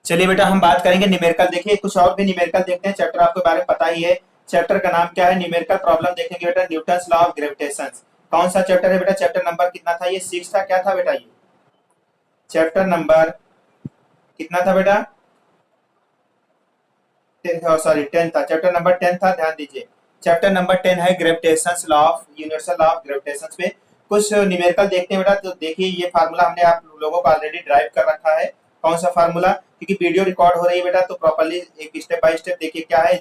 चलिए बेटा हम बात करेंगे न्यूमेरिकल। देखिए कुछ और भी न्यूमेरिकल देखते हैं। चैप्टर आपके बारे में पता ही है। चैप्टर का नाम क्या है? न्यूमेरिकल प्रॉब्लम देखेंगे बेटा, न्यूटन्स लॉ ऑफ ग्रेविटेशन। कौन सा चैप्टर है बेटा? चैप्टर नंबर कितना था? ये 6 था। क्या था बेटा? ये चैप्टर नंबर कितना था बेटा? सॉरी 10 था। चैप्टर नंबर 10 था, ध्यान दीजिए। चैप्टर नंबर 10 है gravitation law of universal law of gravitation पे कुछ न्यूमेरिकल देखते हैं बेटा। तो देखिए ये फार्मूला हमने आप लोगों को ऑलरेडी ड्राइव कर रखा है। कौन सा फार्मूला? क्योंकि वीडियो रिकॉर्ड हो रही है बेटा, तो प्रॉपर्ली एक स्टेप बाय स्टेप देखिए क्या है।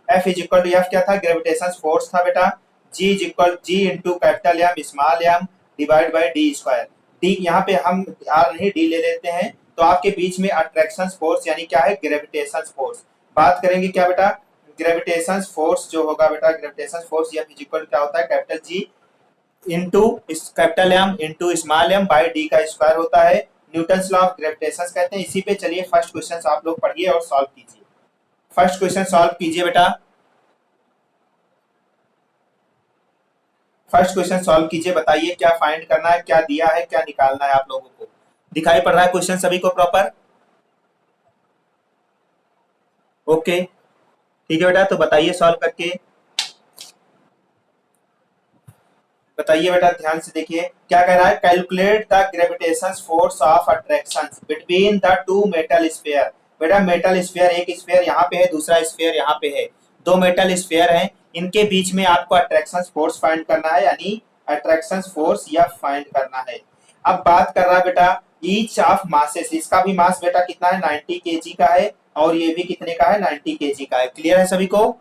F is equal to F क्या था? ग्रेविटेशन फोर्स था बेटा। G into capital M small M divide by D square. D यहाँ पे हम आर नहीं डी ले लेते हैं, तो आपके बीच में अट्रैक्शन फोर्स यानी क्या है? Gravitation force. बात करेंगे क्या बेटा? ग्रेविटेशन फोर्स जो होगा बेटा, ग्रेविटेशन फोर्स या फिजिकल क्या होता है? Capital G into capital M into small M by D का स्क्वायर होता है। न्यूटन्स लॉ ऑफ ग्रेविटेशन कहते हैं इसी पे। चलिए फर्स्ट क्वेश्चन आप लोग पढ़िए और सॉल्व कीजिए। फर्स्ट क्वेश्चन सॉल्व कीजिए बेटा। फर्स्ट क्वेश्चन सॉल्व कीजिए, बताइए क्या फाइंड करना है, क्या दिया है, क्या निकालना है आप लोगों को। दिखाई पड़ रहा है क्वेश्चन सभी को प्रॉपर? ओके ठीक है बेटा, तो बताइए सॉल्व करके। बताइए बेटा, ध्यान से देखिए क्या कह रहा है। Calculate the gravitation force of attraction between the to metal sphere. बेटा मेटल स्फीयर, एक स्फीयर यहाँ पे है, दूसरा स्फीयर यहाँ पे है। दो मेटल स्फीयर हैं, इनके बीच में आपको अट्रैक्शन फोर्स फाइंड करना है, यानी अट्रैक्शन फोर्स या फाइंड करना है। अब बात कर रहा है बेटा ईच ऑफ मासेस। इसका भी मास बेटा कितना है? 90 केजी का है, और ये भी कितने का है? 90 केजी का है। क्लियर है सभी को?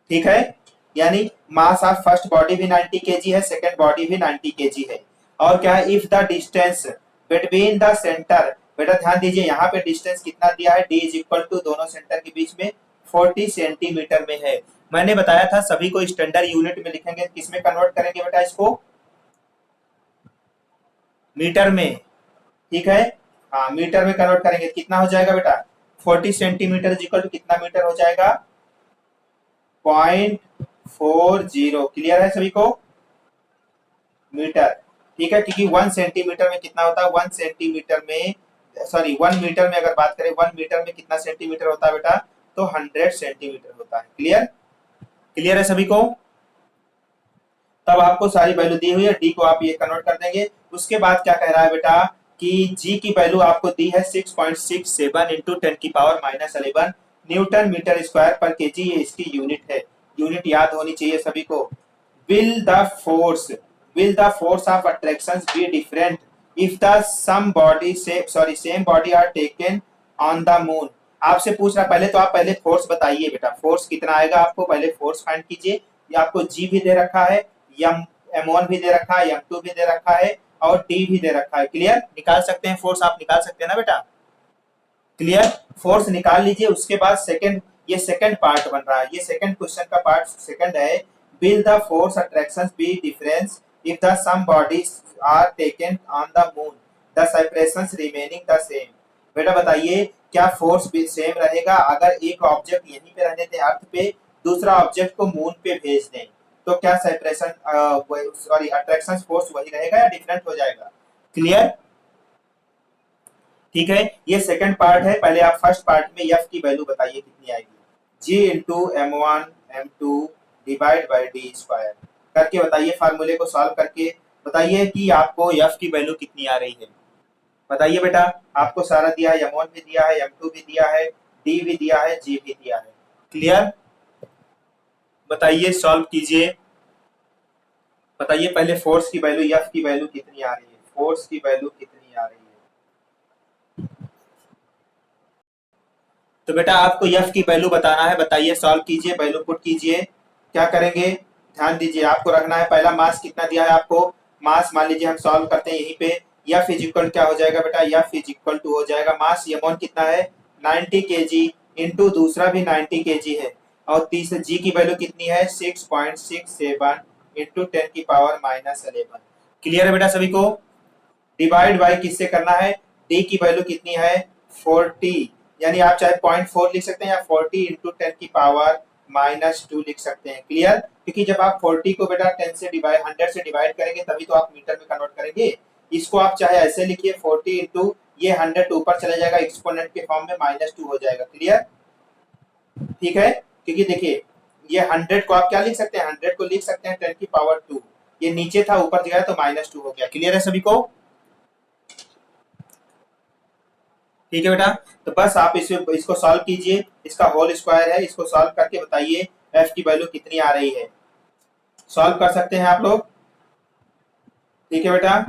ठीक है, यानी मास ऑफ फर्स्ट बॉडी भी 90 केजी है, सेकंड बॉडी भी 90 केजी है। और क्या है? If the distance between the centre, बेटा ध्यान दीजिए यहाँ पे डिस्टेंस कितना दिया है? डी इज इक्वल टू दोनों सेंटर के बीच में 40 सेंटीमीटर में है। मैंने बताया था सभी को स्टैंडर्ड यूनिट में लिखेंगे। किस में कन्वर्ट करेंगे बेटा इसको? मीटर में। ठीक है, हाँ मीटर में कन्वर्ट करेंगे। कितना हो जाएगा बेटा? 40 सेंटीमीटर इज इक्वल टू कितना मीटर हो जाएगा? 0.40। क्लियर है सभी को? मीटर। ठीक है, क्योंकि 1 सेंटीमीटर में कितना होता है? 1 सेंटीमीटर में, सॉरी 1 मीटर में अगर बात करें, 1 मीटर में कितना सेंटीमीटर होता है बेटा? तो 100 सेंटीमीटर होता है। क्लियर? क्लियर है सभी को? तब आपको सारी वैल्यू दी हुई है, डी को आप ये कन्वर्ट कर देंगे। उसके बाद क्या कह रहा है बेटा कि जी की वैल्यू आपको दी है 6.67 इंटू 10 की power minus 11 newton metre square पर केजी। ये इसकी यूनिट है। यूनिट याद होनी चाहिए सभी को। will the force will the force of attraction be different if the same body are taken on the moon? आपसे पूछ रहा, पहले तो आप पहले फोर्स बताइए बेटा, फोर्स कितना आएगा आपको? पहले फोर्स फाइंड कीजिए। ये आपको जी भी दे रखा है, एम M1 भी दे रखा है, M2 भी दे रखा है, और टी भी दे रखा है। क्लियर? निकाल सकते हैं फोर्स, आप निकाल सकते हैं ना बेटा? क्लियर? फोर्स निकाल लीजिए। उसके बाद सेकंड, ये सेकंड पार्ट बन रहा है, ये सेकंड क्वेश्चन का पार्ट सेकंड है। will the force attraction be different if the some bodies are taken on the moon, the separations remaining the same? बेटा बताइए क्या फोर्स भी सेम रहेगा अगर एक ऑब्जेक्ट यहीं पे रहने दें अर्थ पे, दूसरा ऑब्जेक्ट को मून पे भेज दें, तो क्या सेपरेशन सॉरी अट्रैक्शन फोर्स वही रहेगा या डिफरेंट हो जाएगा? क्लियर? ठीक है, ये सेकंड पार्ट है। पहले आप फर्स्ट पार्ट में एफ की वैल्यू बताइए कितनी आएगी। G into M1 M2 divide by D square करके बताइए, फार्मूले को सॉल्व करके बताइए कि आपको एफ की वैल्यू कितनी आ रही है। बताइए बेटा, आपको सारा दिया है, M1 भी दिया है, M2 भी दिया है, डी भी दिया है, जी भी दिया है। क्लियर? बताइए सॉल्व कीजिए। बताइए पहले फोर्स की वैल्यू, एफ की वैल्यू कितनी आ रही है? फोर्स की वैल्यू कितनी आ रही है? तो बेटा आपको एफ की वैल्यू बताना है। बताइए, सॉल्व कीजिए, वैल्यू पुट कीजिए। क्या करेंगे? ध्यान दीजिए, आपको रखना है पहला मास कितना दिया है आपको। मास मान लीजिए हम सॉल्व करते हैं यहीं पे। एफ इज इक्वल क्या हो जाएगा बेटा? एफ इज इक्वल टू हो जाएगा मास M1 कितना है? 90 केजी इंटू दूसरा भी 90 केजी है, और तीसरे जी की वैल्यू कितनी है? 6.67 इंटू 10 की पावर माइनस 11। क्लियर है बेटा सभी को? डिवाइड बाई किससे करना है? डी की वैल्यू कितनी है? 40, यानी आप चाहे 0.4 लिख सकते हैं या 40 इंटू 10 की पावर माइनस 2 लिख सकते हैं। क्लियर? क्योंकि जब आप 40 को बेटा 10 से डिवाइड 100 से डिवाइड करेंगे तभी तो आप मीटर में कन्वर्ट करेंगे। इसको आप चाहे ऐसे लिखिए 40 इंटू ये 100 ऊपर चले जाएगा एक्सपोनेंट के फॉर्म में, -2 हो जाएगा। क्लियर? ठीक है, क्योंकि देखिए ये 100 को आप क्या लिख सकते हैं, 100 को लिख सकते हैं 10⁻²। ये नीचे था, ऊपर गया तो -2 हो गया। क्लियर है सभी को? ठीक है बेटा, तो बस आप इसको सॉल्व कीजिए, इसका होल स्क्वायर है, इसको सॉल्व करके बताइए एफ की वैल्यू कितनी आ रही है। सॉल्व कर सकते हैं आप लोग? ठीक है बेटा,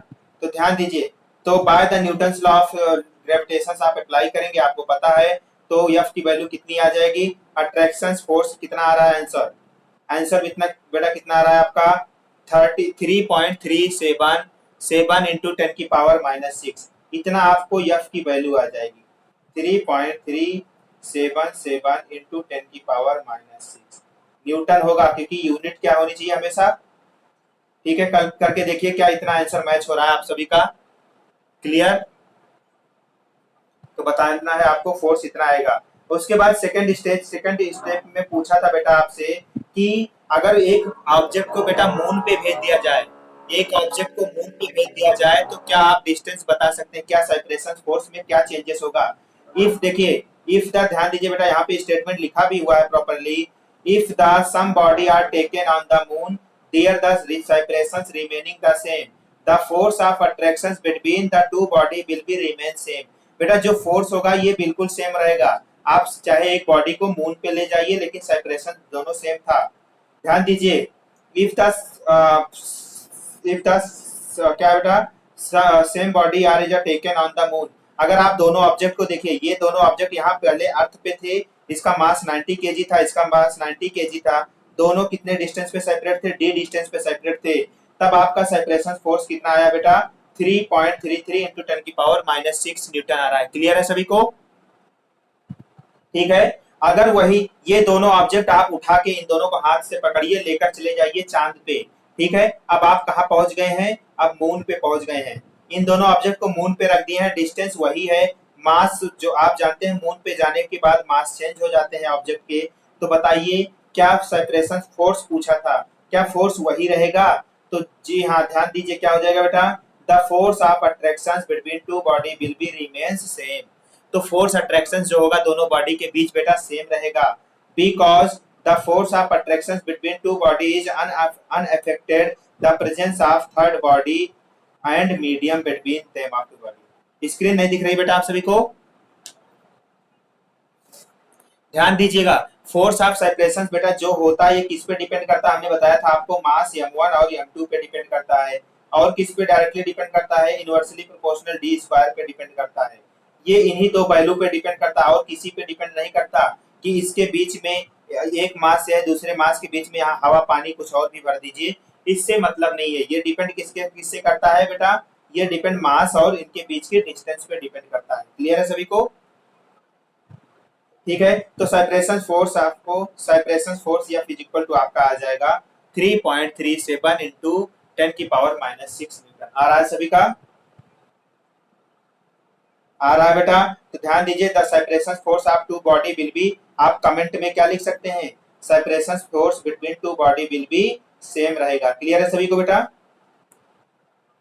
तो ध्यान दीजिए, तो by the Newton's law of gravitation आप अप्लाई करेंगे, आपको पता है, तो एफ की वैल्यू कितनी आ जाएगी, अट्रैक्शन फोर्स कितना आ रहा है, आंसर आंसर इतना बेटा कितना आ रहा है आपका 33.377 इंटू 10⁻⁻6, इतना आपको एफ की वैल्यू आ जाएगी, 3.377 इंटू 10⁻⁻6 न्यूटन होगा, क्योंकि यूनिट क्या होनी चाहिए हमेशा। ठीक है, कल करके देखिए क्या इतना आंसर मैच हो रहा है आप सभी का। क्लियर? तो बताना है आपको, फोर्स इतना आएगा। उसके बाद सेकंड स्टेप में पूछा था बेटा आपसे कि अगर एक ऑब्जेक्ट को बेटा मून पे भेज दिया जाए, एक ऑब्जेक्ट को मून पे भेज दिया जाए तो क्या आप डिस्टेंस बता सकते हैं, क्या सेपरेशन फोर्स में क्या चेंजेस होगा। इफ देखिए, इफ द, ध्यान दीजिए बेटा, यहाँ पे स्टेटमेंट लिखा भी हुआ है properly, if the some body are taken on the moon there the separations remaining the same, the force of attraction between the two body will be remain same. बेटा जो फोर्स होगा ये बिल्कुल सेम रहेगा, आप चाहे एक बॉडी को मून पे ले जाइए लेकिन सेपरेशन दोनों सेम था। ध्यान दीजिए, इफ द क्या बेटा, same body are is taken on the moon, अगर आप दोनों ऑब्जेक्ट को देखिए, ये दोनों ऑब्जेक्ट यहाँ पहले अर्थ पे थे, इसका मास 90 केजी था, इसका मास 90 केजी था, दोनों कितने डिस्टेंस पे सेपरेट थे, d डिस्टेंस पे सेपरेट थे, तब आपका सेपरेशन फोर्स कितना आया बेटा, 3.33 इंटू 10⁻⁻6 न्यूटन आ रहा है। क्लियर है सभी को? ठीक है, अगर वही ये दोनों ऑब्जेक्ट आप उठा के इन दोनों को हाथ से पकड़िए, लेकर चले जाइए चांद पे। ठीक है, अब आप कहाँ पहुंच गए हैं, अब मून पे पहुंच गए हैं, इन दोनों ऑब्जेक्ट को मून पे रख दिए हैं, डिस्टेंस वही है, मास जो आप जानते हैं मून पे जाने के बाद मास चेंज हो जाते हैं ऑब्जेक्ट के, तो बताइए क्या सेपरेशन फोर्स पूछा था, क्या फोर्स वही रहेगा? तो जी हाँ, ध्यान दीजिए क्या हो जाएगा बेटा, the force of attraction between two body will B remains same, तो फोर्स अट्रैक्शन जो होगा दोनों बॉडी के बीच बेटा सेम रहेगा, because the force of attraction between two body is unaffected the presence of third body and medium between them of the body. Screen नहीं दिख रही बेटा आप सभी को? ध्यान दीजिएगा, फोर्स ऑफ सेपरेशन बेटा जो होता है ये किस पे डिपेंड करता है, हमने बताया था आपको, मास m1 और m2 पे डिपेंड करता है, और किस पे डायरेक्टली डिपेंड करता है, इनवर्सली प्रोपोर्शनल d स्क्वायर पे डिपेंड करता है। ये इन्हीं दो वैल्यू पे डिपेंड करता है और किसी पे डिपेंड नहीं करता कि इसके बीच में एक मास है दूसरे मास के बीच में यहाँ हवा पानी कुछ और भी भर दीजिए, इससे मतलब नहीं है। ये डिपेंड किससे करता है बेटा, ये डिपेंड मास और इनके बीच के डिस्टेंस पे डिपेंड करता है। क्लियर है सभी को? ठीक है, तो सेपरेशन फोर्स आपको, सेपरेशन फोर्स या फिजिकल टू आपका आ जाएगा 3.37 इंटू 10⁻⁻6 न्यूटन। आ रहा है सभी का? आ रहा है बेटा? तो ध्यान दीजिए, the separation force of two body will be, आप कमेंट में क्या लिख सकते हैं, separation force between two body will be same रहेगा। क्लियर है सभी को बेटा?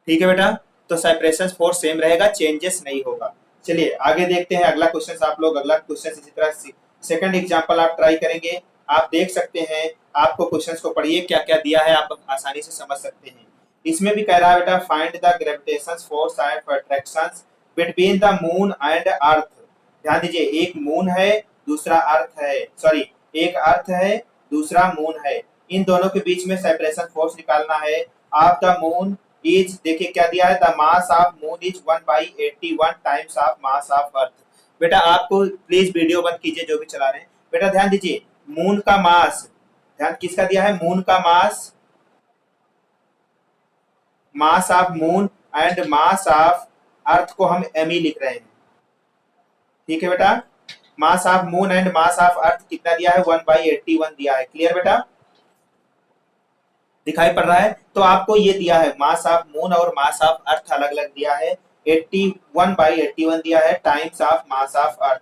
ठीक है बेटा, तो सेपरेशन फोर्स सेम रहेगा, चेंजेस नहीं होगा। चलिए आगे देखते हैं अगला क्वेश्चन। आप लोग अगला क्वेश्चन इसी तरह सेकंड एग्जांपल आप ट्राई करेंगे, आप देख सकते हैं, आपको क्वेश्चंस को पढ़िए क्या क्या दिया है, आप आसानी से समझ सकते हैं। इसमें भी कह रहा है बेटा, find the gravitation force and attraction between the moon and earth. ध्यान दीजिए, एक मून है दूसरा अर्थ है, सॉरी एक अर्थ है दूसरा मून है, इन दोनों के बीच में सेपरेशन फोर्स निकालना है। ऑफ द मून इज, देखिए क्या दिया है, the mass of moon is 1/81 times of mass of अर्थ। बेटा आपको प्लीज वीडियो बंद कीजिए जो भी चला रहे हैं। बेटा ध्यान दीजिए, मून का मास, ध्यान किसका दिया है, मून का mass, mass of moon and mass of earth को हम एम लिख रहे हैं। ठीक है बेटा, mass of moon and mass of earth कितना दिया है, 1/81 दिया है। क्लियर बेटा, दिखाई पड़ रहा है? तो आपको ये दिया है, मास ऑफ मून और मास ऑफ अर्थ अलग अलग दिया है, 81/81 दिया है times of mass of earth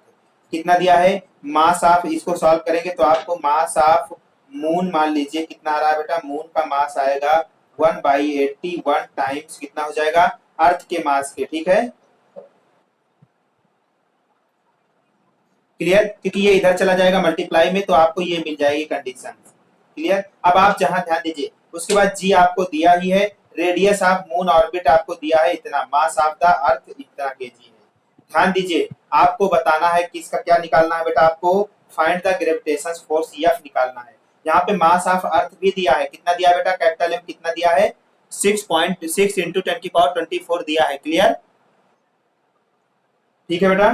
कितना दिया है, मास ऑफ, इसको सॉल्व करेंगे तो आपको मास ऑफ मून मान लीजिए कितना आ रहा है बेटा, मून का मास आएगा 1/81 टाइम्स कितना हो जाएगा, अर्थ के मास के। ठीक है, क्लियर, क्योंकि ये इधर चला जाएगा मल्टीप्लाई में तो आपको ये मिल जाएगी कंडीशन। क्लियर, अब आप जहां ध्यान दीजिए, उसके बाद जी आपको दिया ही है, रेडियस ऑफ मून ऑर्बिट आपको दिया है इतना, मास ऑफ द अर्थ इतना केजी है। ध्यान दीजिए, आपको बताना है कि इसका क्या निकालना है बेटा, आपको find the gravitation force F निकालना है। यहाँ पे मास ऑफ अर्थ भी दिया है, कितना दिया है बेटा, कैपिटल एम कितना दिया है, 6.6 इंटू 10⁴ दिया है। क्लियर, ठीक है बेटा।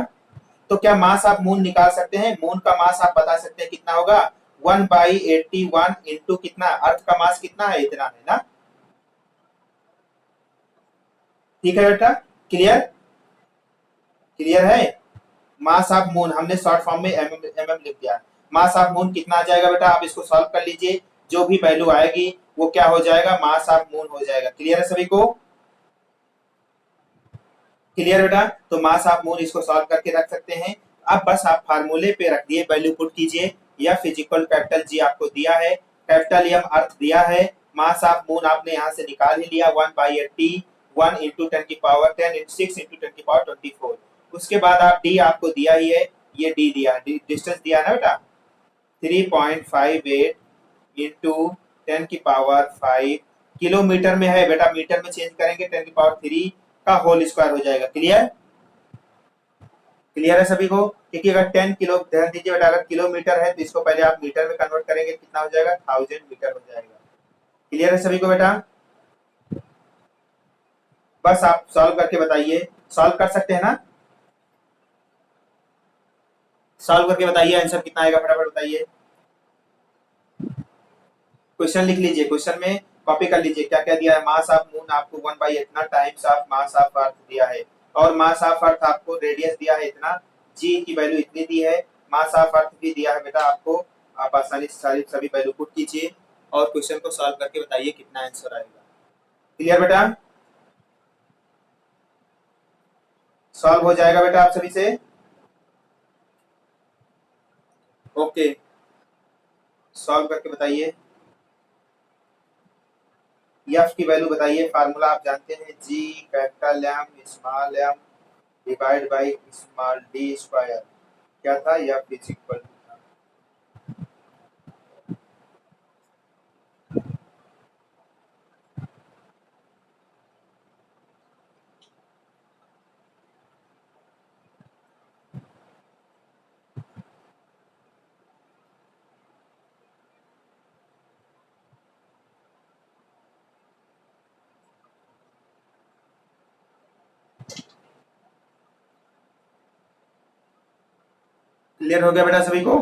तो क्या मास आप मून निकाल सकते हैं, मून का मास आप बता सकते हैं कितना होगा, 1/81 इंटू कितना, अर्थ का मास कितना है, इतना है ना। ठीक है बेटा, क्लियर, क्लियर है। मास ऑफ मून हमने शॉर्ट फॉर्म में एमएम लिख दिया। मास ऑफ मून कितना आ जाएगा बेटा, आप इसको सॉल्व कर लीजिए, जो भी वैल्यू आएगी वो क्या हो जाएगा, मास ऑफ मून हो जाएगा। क्लियर है सभी को, क्लियर बेटा। तो मास ऑफ मून इसको सॉल्व करके रख सकते हैं। अब बस आप फार्मूले पे रख दिए, वैल्यू पुट कीजिए, F is equal capital G आपको दिया है, कैपिटल एम अर्थ दिया है, मास ऑफ मून आपने यहाँ से निकाल ही लिया 1/81 इंटू 10⁻10 इंटू 6 इंटू 10⁻24। उसके बाद आप डी आपको दिया ही है, ये डी दिया, डिस्टेंस दिया है ना बेटा, 3.58 इंटू 10⁵ किलोमीटर में है बेटा, मीटर में चेंज करेंगे 10⁻³ का होल स्क्वायर हो जाएगा। क्लियर, क्लियर है सभी को, क्योंकि अगर 10 किलो, ध्यान दीजिए बेटा, अगर किलोमीटर है तो इसको पहले आप मीटर में कन्वर्ट करेंगे, कितना हो जाएगा, 1000 मीटर हो जाएगा। क्लियर है सभी को बेटा, बस आप सॉल्व करके बताइए, सॉल्व कर सकते हैं ना, सॉल्व करके बताइए आंसर कितना आएगा, फटाफट बताइए। क्वेश्चन लिख लीजिए, क्वेश्चन में कॉपी कर लीजिए, क्या क्या दिया है, मास ऑफ मून आपको 1 इतना टाइम्स ऑफ मास ऑफ अर्थ दिया है, और मास ऑफ अर्थ आपको रेडियस दिया है इतना, जी की वैल्यू इतनी दी है, मास ऑफ अर्थ भी दिया है बेटा आपको। आप आसानी से सारी सभी वैल्यू पुट कीजिए और क्वेश्चन को सॉल्व करके बताइए कितना आंसर आएगा। क्लियर बेटा, सॉल्व हो जाएगा बेटा आप सभी से, ओके, सॉल्व करके बताइए। एफ की वैल्यू बताइए, फार्मूला आप जानते हैं, G capital M small M divide by small D square, क्या था, F is equal to, clear हो गया बेटा सभी को,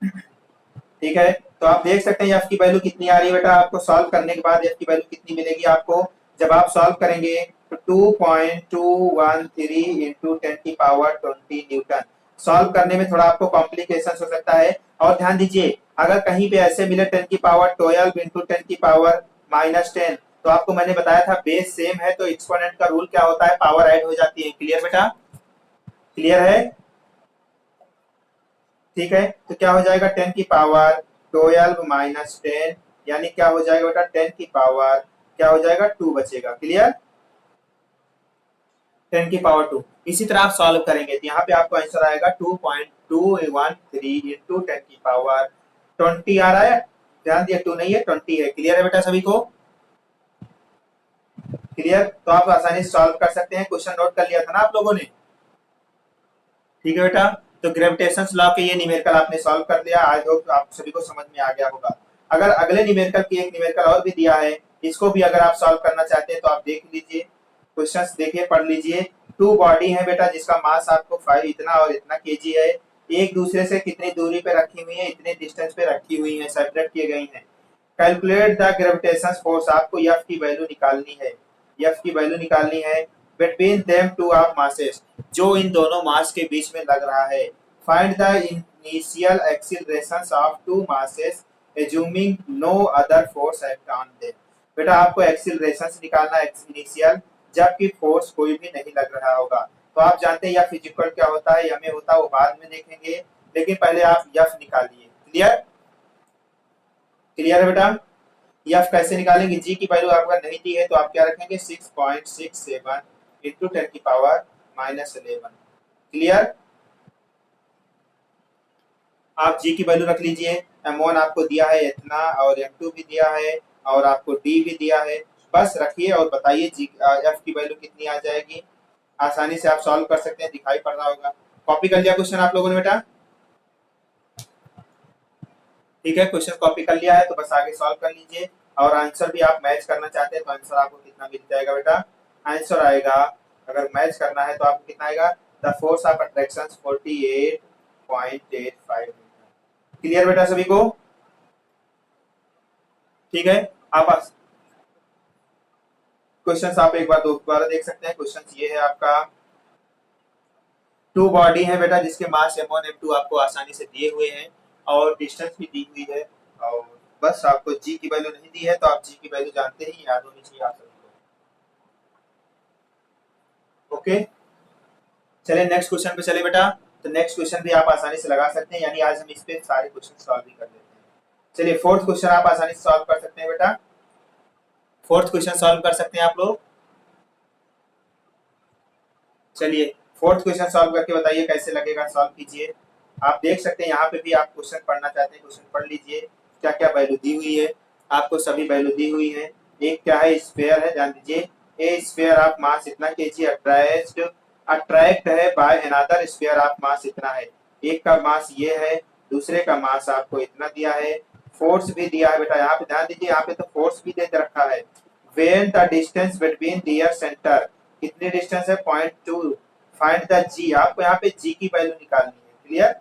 ठीक है। तो आप देख सकते हैं एफ की वैल्यू कितनी आ रही है बेटा, आपको सॉल्व करने के बाद एफ की वैल्यू कितनी मिलेगी आपको, जब आप सॉल्व करेंगे तो 2.213 इंटू 10⁻20 न्यूटन। सॉल्व करने में थोड़ा आपको कॉम्प्लिकेशन हो सकता है, और ध्यान दीजिए अगर कहीं पे ऐसे मिले 10⁻12 इंटू 10⁻−10, तो आपको मैंने बताया था बेस सेम है तो एक्सपोनेंट का रूल क्या होता है, पावर ऐड हो जाती है। क्लियर बेटा, क्लियर है, ठीक है। तो क्या हो जाएगा, 10⁻12 यानी क्या हो जाएगा बेटा, 10 क्या हो जाएगा, 2 बचेगा। क्लियर, 10⁻2। इसी तरह आप सॉल्व करेंगे तो यहाँ पे आपको आंसर आएगा 2.213 इंटू 10⁻20 आ रहा है, ध्यान दिया 2 नहीं है 20 है। क्लियर है बेटा सभी को, क्लियर। तो आप आसानी से सॉल्व कर सकते हैं, क्वेश्चन नोट कर लिया था ना आप लोगों ने, ठीक है बेटा। तो ग्रेविटेशन लॉ के ये न्यूमेरिकल आपने सॉल्व कर लिया, आई होप आप सभी को समझ में आ गया होगा। अगर अगले न्यूमेरिकल की एक न्यूमेरिकल और भी दिया है, इसको भी अगर आप सॉल्व करना चाहते हैं तो आप देख लीजिए, क्वेश्चंस देखिए, पढ़ लीजिए। 2 बॉडी है बेटा जिसका मास आपको 5 इतना और इतना केजी है, एक दूसरे से कितनी दूरी पे रखी हुई है, इतने डिस्टेंस पे रखी हुई है, सेपरेट किए गई हैं। कैलकुलेट द ग्रेविटेशन फोर्स, आपको एफ की वैल्यू निकालनी है, एफ की वैल्यू निकालनी है between them two of masses, जो इन दोनों मास के बीच में लग रहा है। Find the initial accelerations of two masses assuming no other force act on them। बेटा आपको एक्सीलरेशंस निकालना है इनिशियल, जबकि फोर्स कोई भी नहीं लग रहा होगा। तो आप जानते हैं या फिजिकल क्या होता है, हमें होता है वो बाद में देखेंगे, लेकिन पहले आप एफ निकालिए। क्लियर, क्लियर है बेटा। एफ कैसे निकालेंगे, जी की वैल्यू आपका नहीं दी है तो आप क्या रखेंगे, 6.67 इंटू 10⁻11। क्लियर, आप जी की वैल्यू रख लीजिए। M1 आपको दिया है इतना और M2 भी दिया है और आपको D भी दिया है। बस रखिए और बताइए जी F की वैल्यू कितनी आ जाएगी। आसानी से आप सॉल्व कर सकते हैं, दिखाई पड़ रहा होगा। कॉपी कर लिया क्वेश्चन आप लोगों ने बेटा? ठीक है, क्वेश्चन कॉपी कर लिया है तो बस आगे सॉल्व कर लीजिए। और आंसर भी आप मैच करना चाहते हैं तो आंसर आपको कितना मिल जाएगा बेटा? आंसर आएगा, अगर मैच करना है तो आपको कितना आएगा? The force of attraction 48.85 metre. Clear बेटा सभी को? ठीक है, आप क्वेश्चन आप एक बार दोबारा देख सकते हैं। क्वेश्चन ये है आपका, टू बॉडी है बेटा जिसके मास M1 M2 आपको आसानी से दिए हुए हैं और डिस्टेंस भी दी हुई है, और बस आपको जी की वैल्यू नहीं दी है तो आप जी की वैल्यू जानते ही, याद होनी चाहिए आप सभी को। ओके, चलिए नेक्स्ट क्वेश्चन पे चले बेटा। तो नेक्स्ट क्वेश्चन भी आप आसानी से लगा सकते हैं, यानी आज हम इस पे सारे क्वेश्चन सॉल्व भी कर लेते हैं। चलिए फोर्थ क्वेश्चन आप आसानी से सॉल्व कर सकते हैं बेटा। फोर्थ क्वेश्चन सॉल्व कर सकते हैं आप लोग। चलिए फोर्थ क्वेश्चन सॉल्व करके बताइए कैसे लगेगा, सॉल्व कीजिए। आप देख सकते हैं यहाँ पे भी आप क्वेश्चन पढ़ना चाहते हैं, क्वेश्चन पढ़ लीजिए क्या क्या वैल्यू दी हुई है। आपको सभी वैल्यू दी हुई है। एक क्या है, स्फीयर है, ध्यान दीजिए। ए स्फीयर ऑफ मास इतना केजी अट्रैक्ट है by another sphere of mass इतना है। एक का मास ये है, दूसरे का मास आपको इतना दिया है। फोर्स भी दिया है बेटा, यहाँ पे ध्यान दीजिए, यहाँ पे तो फोर्स भी दे रखा है। When the distance between their centre, कितनी डिस्टेंस है? 0.2। फाइंड द जी, आपको यहाँ पे जी की वैल्यू निकालनी है। क्लियर?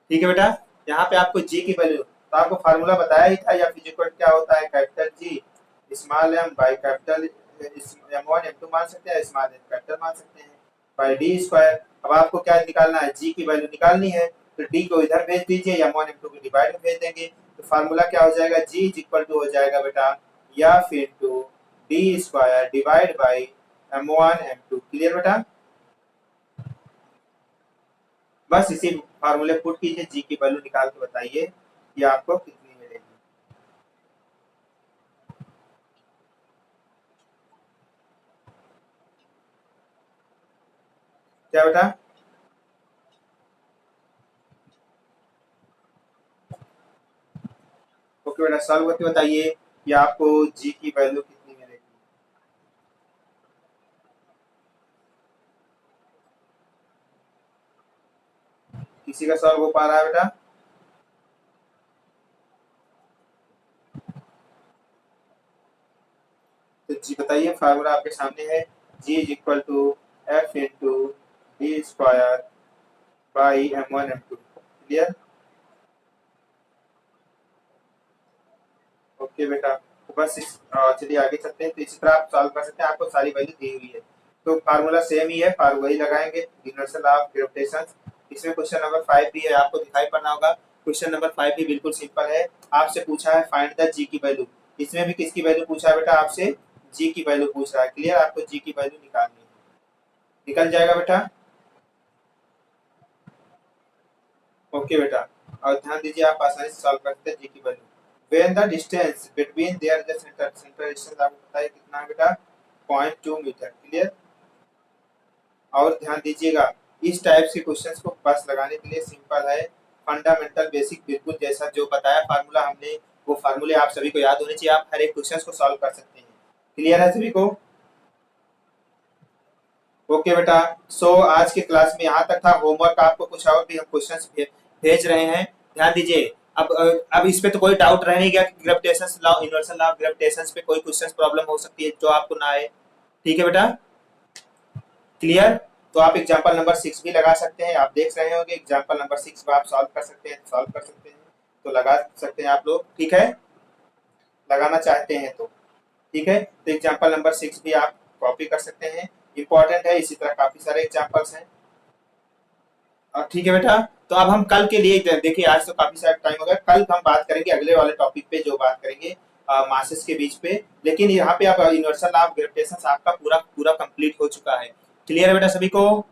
ठीक है बेटा, यहाँ पे आपको जी की वैल्यू, तो आपको फार्मूला बताया ही था, या फिजिकल क्या होता है, capital G small M by capital M1 M2 मान सकते हैं, स्मॉल एम कैपिटल मान सकते हैं, बाई डी स्क्वायर। अब आपको क्या निकालना है? जी की वैल्यू निकालनी है, तो डी को इधर भेज दीजिए, M1 M2 को डिवाइड में भेज देंगे, तो फार्मूला क्या हो जाएगा? जी इज इक्वल टू हो जाएगा बेटा F into D square divide by M1 M2। Clear बेटा? बस इसी फार्मूले पुट कीजिए, जी की वैल्यू निकाल के बताइए कि आपको कितनी मिलेगी। क्या बेटा? ओके बेटा, सॉल्व करके बताइए कि आपको जी की वैल्यू कितनी मिलेगी। किसी का सॉल्व हो पा रहा है बेटा? तो जी बताइए, फार्मूला आपके सामने है, G is equal to F into D square by M1 M2। Clear? Okay बेटा, तो बस चलिए आगे चलते हैं। तो इसी तरह आप सॉल्व कर सकते हैं, आपको सारी वैल्यू दी हुई है तो फार्मूला सेम ही है, वही लगाएंगे, यूनिवर्सल ऑफ ग्रेविटेशन। इसमें क्वेश्चन नंबर 5 भी है, आपको दिखाई पड़ना होगा। क्वेश्चन नंबर 5 भी बिल्कुल सिंपल है। आपसे पूछा है फाइंड द जी की वैल्यू, इसमें भी किसकी वैल्यू पूछा है बेटा? आपसे जी की वैल्यू पूछ रहा है। क्लियर? आपको जी की वैल्यू निकालनी है, निकल जाएगा बेटा। ओके बेटा, और ध्यान दीजिए, आप आसानी से सॉल्व करते हैं जी की value. When the distance between their the centre, centre distance आपको पता है कितना है बेटा? 0.2 मीटर। क्लियर? और ध्यान दीजिएगा, इस टाइप के क्वेश्चंस को बस लगाने के लिए सिंपल है, फंडामेंटल बेसिक, बिल्कुल जैसा जो बताया फार्मूला हमने, वो फार्मूले आप सभी को याद होने चाहिए, आप हर एक क्वेश्चंस को सॉल्व कर सकते हैं। क्लियर है सभी को? ओके बेटा, सो आज के क्लास में यहाँ तक था। होमवर्क आपको कुछ और भी हम क्वेश्चंस भेज रहे हैं, ध्यान दीजिए। अब इस पे तो कोई डाउट रह नहीं गया कि gravitation law, universal law of gravitation पे कोई क्वेश्चंस प्रॉब्लम हो सकती है जो आपको ना आए। ठीक है बेटा? क्लियर? तो आप एग्जांपल नंबर 6 भी लगा सकते हैं, आप देख रहे होंगे एग्जांपल नंबर 6 को आप सॉल्व कर सकते हैं, तो लगा सकते हैं आप लोग। ठीक है, लगाना चाहते हैं तो ठीक है। तो एग्जांपल नंबर 6 भी आप कॉपी कर सकते हैं, इंपॉर्टेंट है। इसी तरह काफी सारे एग्जांपल्स हैं। ठीक है बेटा, तो अब हम कल के लिए देखिए, आज तो काफी सारा टाइम हो गया, कल हम बात करेंगे अगले वाले टॉपिक पे, जो बात करेंगे मासेस के बीच पे। लेकिन यहाँ पे आप यूनिवर्सल लॉ ऑफ ग्रेविटेशन आपका पूरा पूरा कंप्लीट हो चुका है। क्लियर है बेटा सभी को?